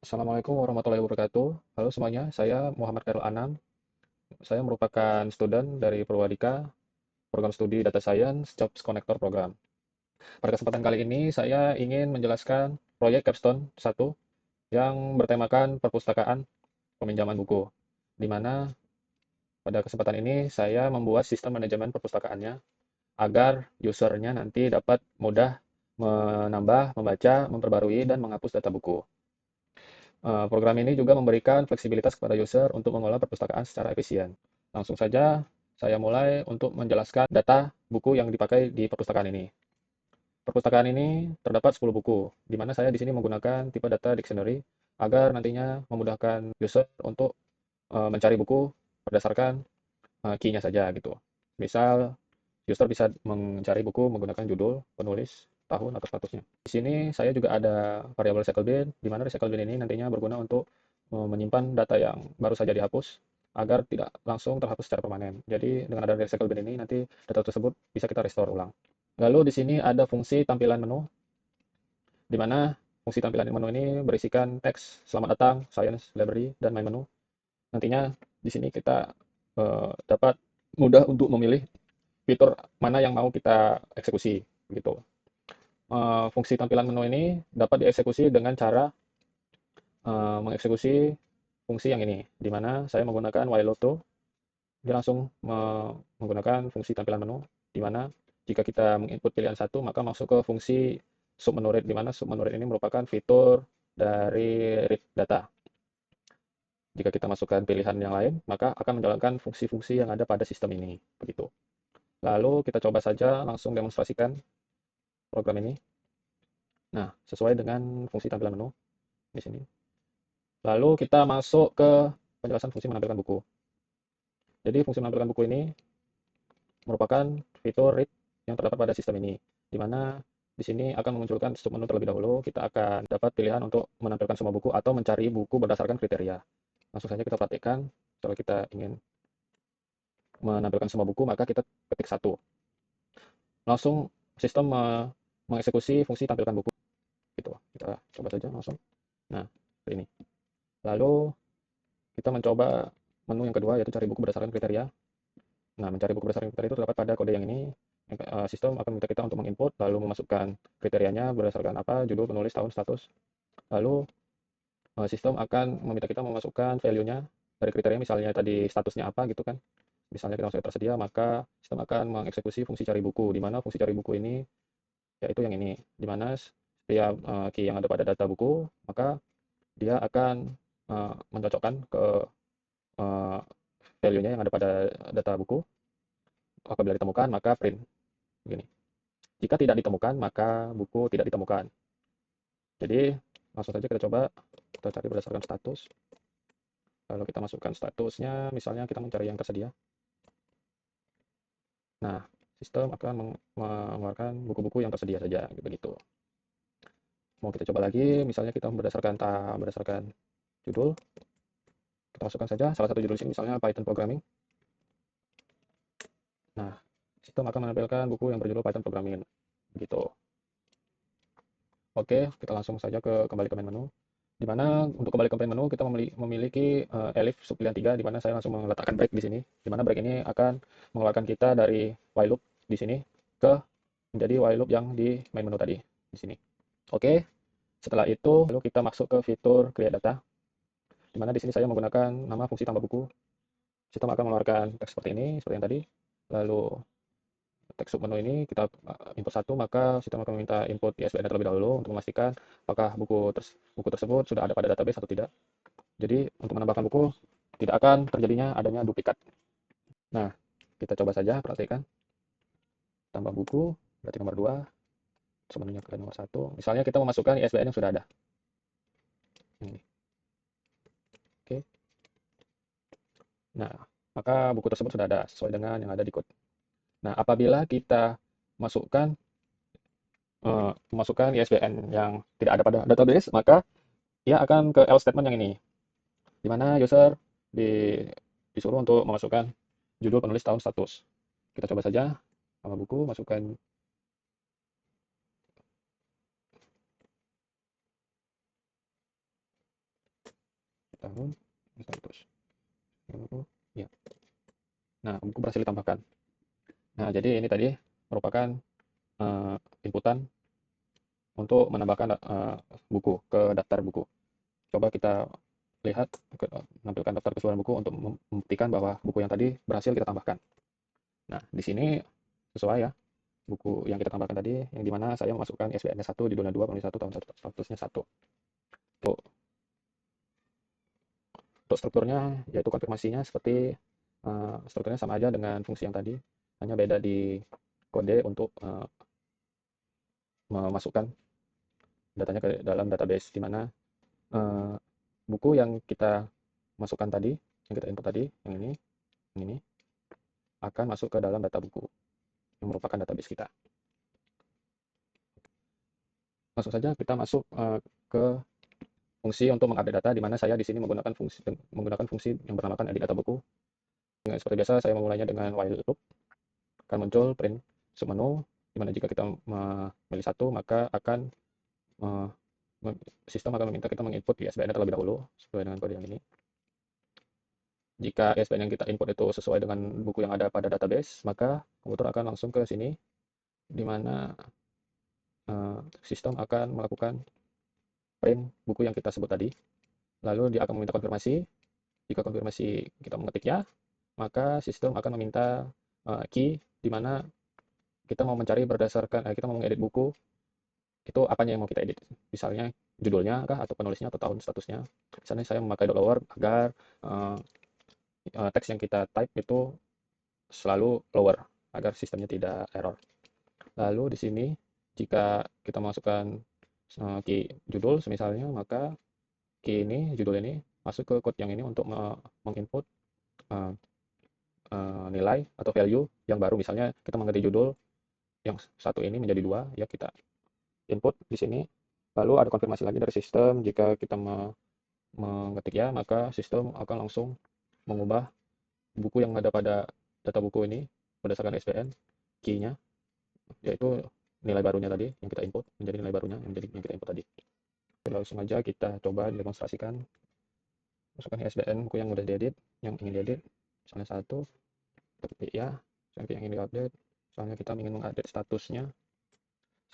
Assalamualaikum warahmatullahi wabarakatuh. Halo semuanya, saya Muhammad Khairul Anam. Saya merupakan student dari Purwadika, program studi Data Science, Jobs Connector Program. Pada kesempatan kali ini, saya ingin menjelaskan proyek capstone 1 yang bertemakan perpustakaan peminjaman buku, di mana pada kesempatan ini saya membuat sistem manajemen perpustakaannya agar usernya nanti dapat mudah menambah, membaca, memperbarui, dan menghapus data buku. Program ini juga memberikan fleksibilitas kepada user untuk mengelola perpustakaan secara efisien. Langsung saja saya mulai untuk menjelaskan data buku yang dipakai di perpustakaan ini. Perpustakaan ini terdapat 10 buku, di mana saya di sini menggunakan tipe data dictionary agar nantinya memudahkan user untuk mencari buku berdasarkan key-nya saja gitu. Misal user bisa mencari buku menggunakan judul, penulis, tahun, atau statusnya. Di sini saya juga ada variabel recycle bin, di mana recycle bin ini nantinya berguna untuk menyimpan data yang baru saja dihapus agar tidak langsung terhapus secara permanen. Jadi dengan ada recycle bin ini nanti data tersebut bisa kita restore ulang. Lalu di sini ada fungsi tampilan menu, di mana fungsi tampilan menu ini berisikan teks selamat datang, science, library, dan my menu. Nantinya di sini kita dapat mudah untuk memilih fitur mana yang mau kita eksekusi gitu. Fungsi tampilan menu ini dapat dieksekusi dengan cara mengeksekusi fungsi yang ini, di mana saya menggunakan while loop tool, dia langsung menggunakan fungsi tampilan menu, di mana jika kita menginput pilihan satu, maka masuk ke fungsi submenu read, di mana submenu read ini merupakan fitur dari read data. Jika kita masukkan pilihan yang lain, maka akan menjalankan fungsi-fungsi yang ada pada sistem ini. Begitu. Lalu kita coba saja langsung demonstrasikan program ini. Nah, sesuai dengan fungsi tampilan menu di sini. Lalu kita masuk ke penjelasan fungsi menampilkan buku. Jadi fungsi menampilkan buku ini merupakan fitur read yang terdapat pada sistem ini, di mana di sini akan memunculkan submenu terlebih dahulu. Kita akan dapat pilihan untuk menampilkan semua buku atau mencari buku berdasarkan kriteria. Langsung saja kita praktikkan. Kalau kita ingin menampilkan semua buku, maka kita ketik satu. Langsung sistem mengeksekusi fungsi tampilkan buku. Gitu. Kita coba saja langsung. Nah, ini. Lalu kita mencoba menu yang kedua, yaitu cari buku berdasarkan kriteria. Nah, mencari buku berdasarkan kriteria itu terdapat pada kode yang ini. Sistem akan meminta kita untuk menginput, lalu memasukkan kriterianya berdasarkan apa, judul, penulis, tahun, status. Lalu sistem akan meminta kita memasukkan value-nya dari kriteria, misalnya tadi statusnya apa gitu kan. Misalnya kita sudah tersedia, maka sistem akan mengeksekusi fungsi cari buku, di mana fungsi cari buku ini yaitu yang ini, di mana setiap key yang ada pada data buku, maka dia akan mencocokkan ke value-nya yang ada pada data buku. Apabila ditemukan, maka print. Begini. Jika tidak ditemukan, maka buku tidak ditemukan. Jadi, langsung saja kita coba, kita cari berdasarkan status. Lalu kita masukkan statusnya, misalnya kita mencari yang tersedia. Nah, sistem akan mengeluarkan buku-buku yang tersedia saja, begitu. Mau kita coba lagi, misalnya kita berdasarkan judul. Kita masukkan saja salah satu judul sini, misalnya Python Programming. Nah, sistem akan menampilkan buku yang berjudul Python Programming. Begitu. Oke, kita langsung saja kembali ke main menu. Di mana untuk kembali ke main menu kita memiliki elif subpilihan 3, di mana saya langsung meletakkan break di sini. Di mana break ini akan mengeluarkan kita dari while loop di sini ke menjadi while loop yang di main menu tadi di sini. Oke, setelah itu lalu kita masuk ke fitur create data. Di mana di sini saya menggunakan nama fungsi tambah buku. Sistem akan mengeluarkan teks seperti ini, seperti yang tadi. Lalu teks submenu ini kita input satu, maka sistem akan meminta input ISBN terlebih dahulu untuk memastikan apakah buku tersebut sudah ada pada database atau tidak. Jadi untuk menambahkan buku tidak akan terjadinya adanya duplikat. Nah, kita coba saja perhatikan. Tambah buku, berarti nomor 2, submenunya ke nomor 1. Misalnya kita memasukkan ISBN yang sudah ada. Ini. Oke. Nah, maka buku tersebut sudah ada sesuai dengan yang ada di code. Nah, apabila kita memasukkan ISBN yang tidak ada pada database, maka ia akan ke else statement yang ini, di mana user disuruh untuk memasukkan judul, penulis, tahun, status. Kita coba saja nama buku, masukkan tahun, status. Ya. Nah, buku berhasil ditambahkan. Nah, jadi ini tadi merupakan inputan untuk menambahkan buku ke daftar buku. Coba kita lihat, menampilkan daftar keseluruhan buku untuk membuktikan bahwa buku yang tadi berhasil kita tambahkan. Nah, di sini sesuai ya, buku yang kita tambahkan tadi, yang dimana saya memasukkan ISBN-nya 1, judulnya 2, penulis 1, tahun 1, statusnya 1. Untuk strukturnya, yaitu konfirmasinya seperti strukturnya sama aja dengan fungsi yang tadi, hanya beda di kode untuk memasukkan datanya ke dalam database, di mana buku yang kita masukkan tadi, yang kita input tadi, yang ini akan masuk ke dalam data buku yang merupakan database kita. Langsung saja kita masuk ke fungsi untuk mengupdate data, di mana saya di sini menggunakan fungsi yang bernamakan edit data buku. Seperti biasa, saya memulainya dengan while loop. Akan muncul print submenu, di mana jika kita memilih satu, maka akan sistem akan meminta kita menginput ISBN terlebih dahulu sesuai dengan kode yang ini. Jika ISBN yang kita input itu sesuai dengan buku yang ada pada database, maka komputer akan langsung ke sini, di mana sistem akan melakukan print buku yang kita sebut tadi. Lalu dia akan meminta konfirmasi. Jika konfirmasi kita mengetik ya, maka sistem akan meminta key, di mana kita mau mencari berdasarkan, kita mau mengedit buku, itu apanya yang mau kita edit. Misalnya judulnya kah, atau penulisnya, atau tahun statusnya. Misalnya saya memakai $lower agar teks yang kita type itu selalu lower, agar sistemnya tidak error. Lalu di sini, jika kita masukkan key judul misalnya, maka key ini, judul ini, masuk ke code yang ini untuk menginput nilai atau value yang baru. Misalnya kita mengganti judul yang satu ini menjadi 2, ya kita input di sini. Lalu ada konfirmasi lagi dari sistem. Jika kita mengetik ya, maka sistem akan langsung mengubah buku yang ada pada data buku ini berdasarkan ISBN key-nya, yaitu nilai barunya tadi yang kita input menjadi nilai barunya yang kita input tadi. Langsung aja kita coba demonstrasikan. Masukkan ISBN buku yang udah diedit, yang ingin diedit, misalnya 1, ketik ya, yang ingin diupdate. Soalnya kita ingin mengupdate statusnya.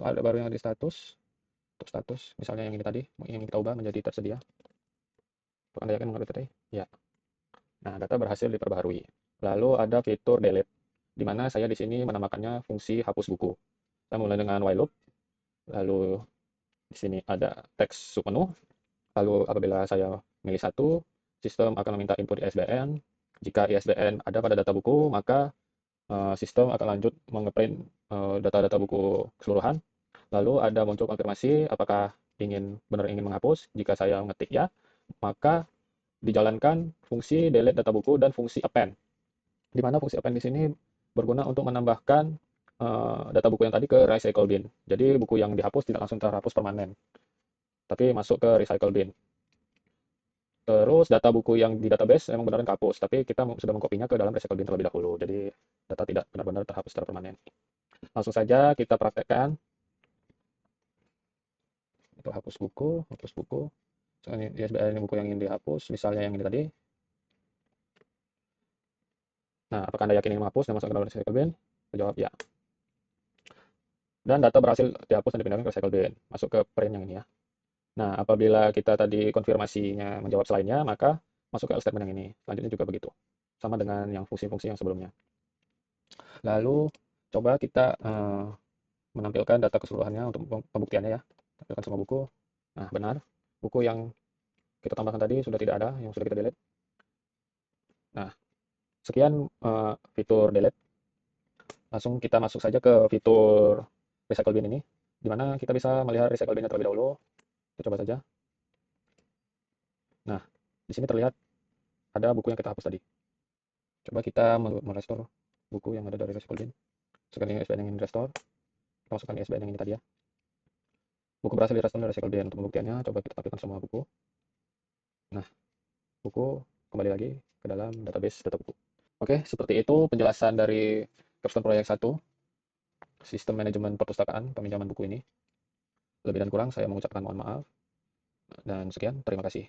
Soal ada baru yang ada di status. Untuk status, misalnya yang ini tadi, yang kita ubah menjadi tersedia. Untuk Anda yakin mengupdate tadi? Ya. Nah, data berhasil diperbaharui. Lalu ada fitur delete, di mana saya di sini menamakannya fungsi hapus buku. Kita mulai dengan while loop. Lalu di sini ada teks submenu. Lalu apabila saya milih satu, sistem akan meminta input ISBN. Jika ISBN ada pada data buku, maka sistem akan lanjut mengeprint data-data buku keseluruhan. Lalu ada muncul konfirmasi apakah benar ingin menghapus. Jika saya mengetik ya, maka dijalankan fungsi delete data buku dan fungsi append. Di mana fungsi append di sini berguna untuk menambahkan data buku yang tadi ke recycle bin. Jadi buku yang dihapus tidak langsung terhapus permanen, tapi masuk ke recycle bin. Terus data buku yang di database memang benar kehapus, tapi kita sudah mengkopinya ke dalam recycle bin terlebih dahulu. Jadi data tidak benar-benar terhapus secara permanen. Langsung saja kita praktekkan. Itu hapus buku. Ini ISBN buku yang ingin dihapus, misalnya yang ini tadi. Nah, apakah Anda yakin ingin menghapus dan masuk ke dalam recycle bin? Jawab ya. Dan data berhasil dihapus dan dipindahkan ke recycle bin. Masuk ke print yang ini ya. Nah, apabila kita tadi konfirmasinya menjawab selainnya, maka masuk ke else statement yang ini. Selanjutnya juga begitu. Sama dengan yang fungsi-fungsi yang sebelumnya. Lalu, coba kita menampilkan data keseluruhannya untuk pembuktiannya ya. Tampilkan semua buku. Nah, benar. Buku yang kita tambahkan tadi sudah tidak ada, yang sudah kita delete. Nah, sekian fitur delete. Langsung kita masuk saja ke fitur recycle bin ini, di mana kita bisa melihat recycle bin-nya terlebih dahulu. Kita coba saja. Nah, di sini terlihat ada buku yang kita hapus tadi. Coba kita merestore buku yang ada dari recycle bin. Sekarang ISBN yang ingin restore. Kita masukkan ISBN yang ini tadi ya. Buku berhasil direstore dari recycle bin. Untuk pembuktiannya, coba kita tampilkan semua buku. Nah, buku kembali lagi ke dalam database data buku. Oke, seperti itu penjelasan dari Capstone Proyek 1, Sistem Manajemen Perpustakaan Peminjaman Buku ini. Lebih dan kurang saya mengucapkan mohon maaf. Dan sekian, terima kasih.